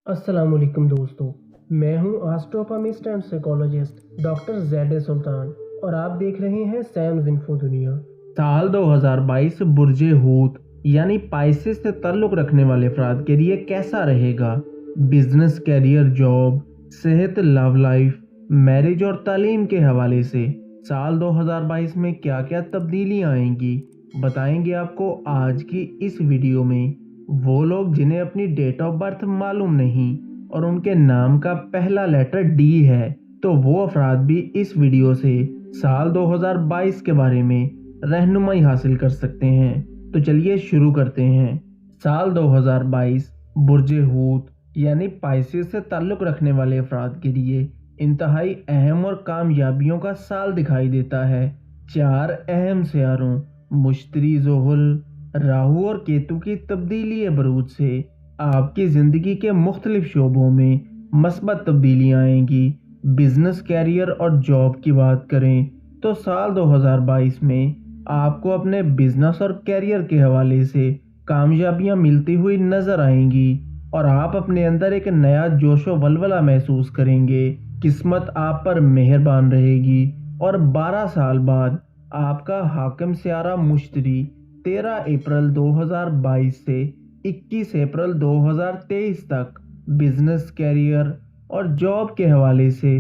अस्सलाम वालेकुम दोस्तों। मैं हूं एस्ट्रोफिजिस्ट एंड साइकोलॉजिस्ट डॉक्टर ज़ैद सुल्तान और आप देख रहे हैं सैम्स इन्फो दुनिया। साल 2022 बुर्जे हूत यानी पाइसेस से ताल्लुक़ रखने वाले अफराद के लिए कैसा रहेगा? बिजनेस, कैरियर, जॉब, सेहत, लव लाइफ, मैरिज और तालीम के हवाले से साल 2022 में क्या क्या तब्दीलियाँ आएंगी, बताएंगे आपको आज की इस वीडियो में। वो लोग जिन्हें अपनी डेट ऑफ बर्थ मालूम नहीं और उनके नाम का पहला लेटर डी है, तो वो अफराद भी इस वीडियो से साल 2022 के बारे में रहनुमाई हासिल कर सकते हैं। तो चलिए शुरू करते हैं। साल 2022 बुर्जे हूत यानी पाइसेस से ताल्लुक़ रखने वाले अफराद के लिए इंतहाई अहम और कामयाबियों का साल दिखाई देता है। 4 अहम सियारों मुश्तरी, ज़ुहुल, राहु और केतु की तब्दीली बरूज से आपकी ज़िंदगी के मुख्तलिफ शोबों में मस्बत तब्दीलियाँ आएंगी। बिजनेस, कैरियर और जॉब की बात करें तो साल 2022 में आपको अपने बिजनेस और कैरियर के हवाले से कामयाबियाँ मिलती हुई नज़र आएंगी और आप अपने अंदर एक नया जोश व वलवला महसूस करेंगे। किस्मत आप पर मेहरबान रहेगी और 12 साल बाद आपका हाकिम सियारा मुश्तरी 13 अप्रैल 2022 से 21 अप्रैल 2023 तक बिजनेस, कैरियर और जॉब के हवाले से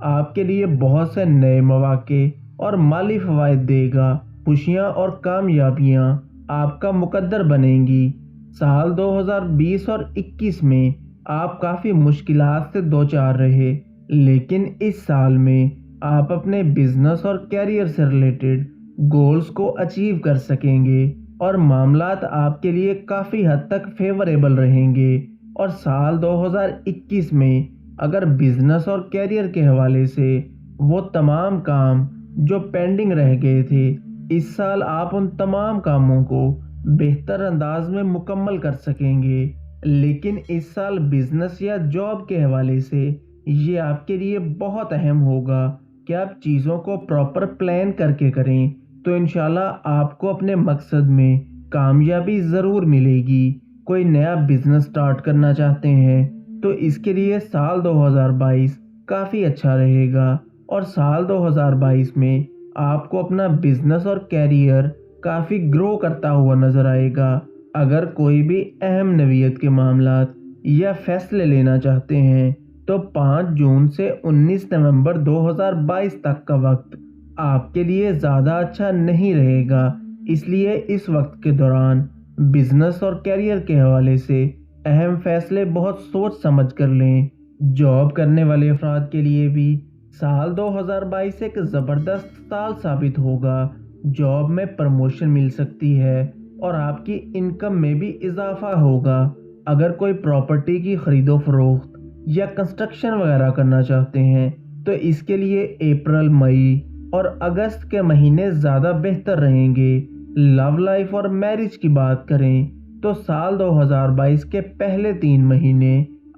आपके लिए बहुत से नए मौके और माली फ़वाइद देगा। खुशियाँ और कामयाबियाँ आपका मुकद्दर बनेंगी। साल 2020 और 21 में आप काफ़ी मुश्किलात से दो चार रहे, लेकिन इस साल में आप अपने बिजनेस और कैरियर से रिलेटेड गोल्स को अचीव कर सकेंगे और मामलात आपके लिए काफ़ी हद तक फेवरेबल रहेंगे। और साल 2021 में अगर बिजनेस और कैरियर के हवाले से वो तमाम काम जो पेंडिंग रह गए थे, इस साल आप उन तमाम कामों को बेहतर अंदाज में मुकम्मल कर सकेंगे। लेकिन इस साल बिजनेस या जॉब के हवाले से ये आपके लिए बहुत अहम होगा कि आप चीज़ों को प्रॉपर प्लान करके करें, तो इंशाल्लाह आपको अपने मकसद में कामयाबी ज़रूर मिलेगी। कोई नया बिजनेस स्टार्ट करना चाहते हैं तो इसके लिए साल 2022 काफ़ी अच्छा रहेगा और साल 2022 में आपको अपना बिजनेस और कैरियर काफ़ी ग्रो करता हुआ नज़र आएगा। अगर कोई भी अहम नवीयत के मामलात या फैसले लेना चाहते हैं तो 5 जून से 19 नवंबर 2022 तक का वक्त आपके लिए ज़्यादा अच्छा नहीं रहेगा। इसलिए इस वक्त के दौरान बिजनेस और कैरियर के हवाले से अहम फैसले बहुत सोच समझ कर लें। जॉब करने वाले अफराद के लिए भी साल 2022 एक ज़बरदस्त साल साबित होगा। जॉब में प्रमोशन मिल सकती है और आपकी इनकम में भी इजाफा होगा। अगर कोई प्रॉपर्टी की खरीदो फरोख्त या कंस्ट्रक्शन वगैरह करना चाहते हैं तो इसके लिए अप्रैल, मई और अगस्त के महीने ज़्यादा बेहतर रहेंगे। लव लाइफ और मैरिज की बात करें तो साल 2022 के पहले 3 महीने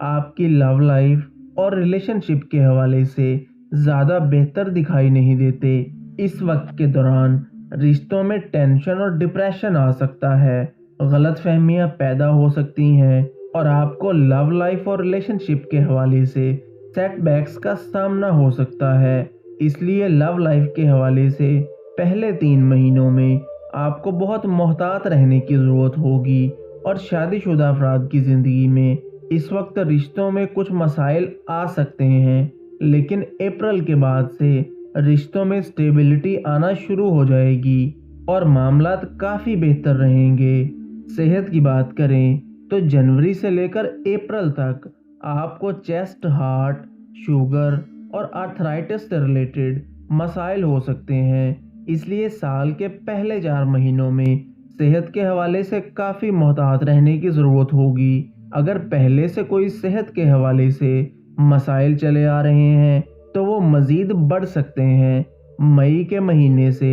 आपकी लव लाइफ और रिलेशनशिप के हवाले से ज़्यादा बेहतर दिखाई नहीं देते। इस वक्त के दौरान रिश्तों में टेंशन और डिप्रेशन आ सकता है, गलतफहमियां पैदा हो सकती हैं और आपको लव लाइफ और रिलेशनशिप के हवाले से सेटबैक्स का सामना हो सकता है। इसलिए लव लाइफ के हवाले से पहले 3 महीनों में आपको बहुत मोहतात रहने की ज़रूरत होगी और शादीशुदा अफराद की ज़िंदगी में इस वक्त रिश्तों में कुछ मसाइल आ सकते हैं, लेकिन अप्रैल के बाद से रिश्तों में स्टेबिलिटी आना शुरू हो जाएगी और मामलात काफ़ी बेहतर रहेंगे। सेहत की बात करें तो जनवरी से लेकर अप्रैल तक आपको चेस्ट, हार्ट, शुगर और आर्थराइटिस से रिलेटेड मसाइल हो सकते हैं। इसलिए साल के पहले 4 महीनों में सेहत के हवाले से काफ़ी मोहतात रहने की ज़रूरत होगी। अगर पहले से कोई सेहत के हवाले से मसाइल चले आ रहे हैं तो वो मज़ीद बढ़ सकते हैं। मई के महीने से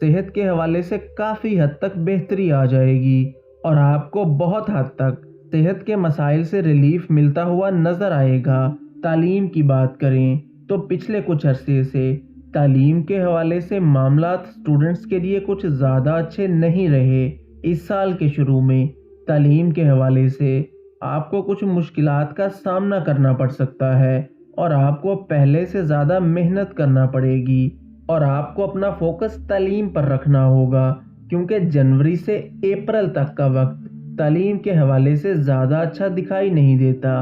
सेहत के हवाले से काफ़ी हद तक बेहतरी आ जाएगी और आपको बहुत हद तक सेहत के मसाइल से रिलीफ मिलता हुआ नज़र आएगा। तालीम की बात करें तो पिछले कुछ अरसे से तालीम के हवाले से मामलात स्टूडेंट्स के लिए कुछ ज़्यादा अच्छे नहीं रहे। इस साल के शुरू में तालीम के हवाले से आपको कुछ मुश्किलात का सामना करना पड़ सकता है और आपको पहले से ज़्यादा मेहनत करना पड़ेगी और आपको अपना फोकस तालीम पर रखना होगा, क्योंकि जनवरी से अप्रैल तक का वक्त तालीम के हवाले से ज़्यादा अच्छा दिखाई नहीं देता,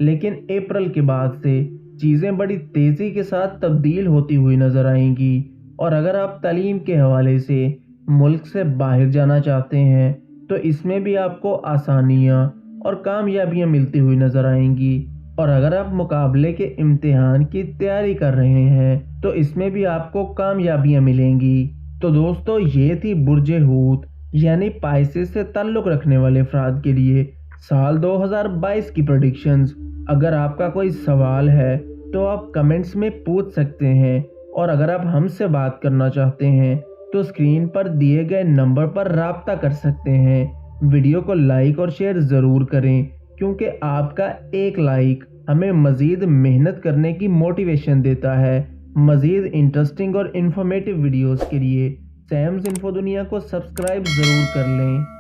लेकिन अप्रैल के बाद से चीज़ें बड़ी तेज़ी के साथ तब्दील होती हुई नज़र आएंगी। और अगर आप तालीम के हवाले से मुल्क से बाहर जाना चाहते हैं तो इसमें भी आपको आसानियाँ और कामयाबियाँ मिलती हुई नज़र आएंगी। और अगर आप मुकाबले के इम्तिहान की तैयारी कर रहे हैं तो इसमें भी आपको कामयाबियाँ मिलेंगी। तो दोस्तों, ये थी बुर्ज हूत यानी पाइसेस से ताल्लुक़ रखने वाले अफराद के लिए साल 2022 की प्रेडिक्शंस। अगर आपका कोई सवाल है तो आप कमेंट्स में पूछ सकते हैं, और अगर आप हमसे बात करना चाहते हैं तो स्क्रीन पर दिए गए नंबर पर राब्ता कर सकते हैं। वीडियो को लाइक और शेयर ज़रूर करें, क्योंकि आपका एक लाइक हमें मज़ीद मेहनत करने की मोटिवेशन देता है। मज़ीद इंटरेस्टिंग और इन्फॉर्मेटिव वीडियोस के लिए सैम्स इन्फो दुनिया को सब्सक्राइब ज़रूर कर लें।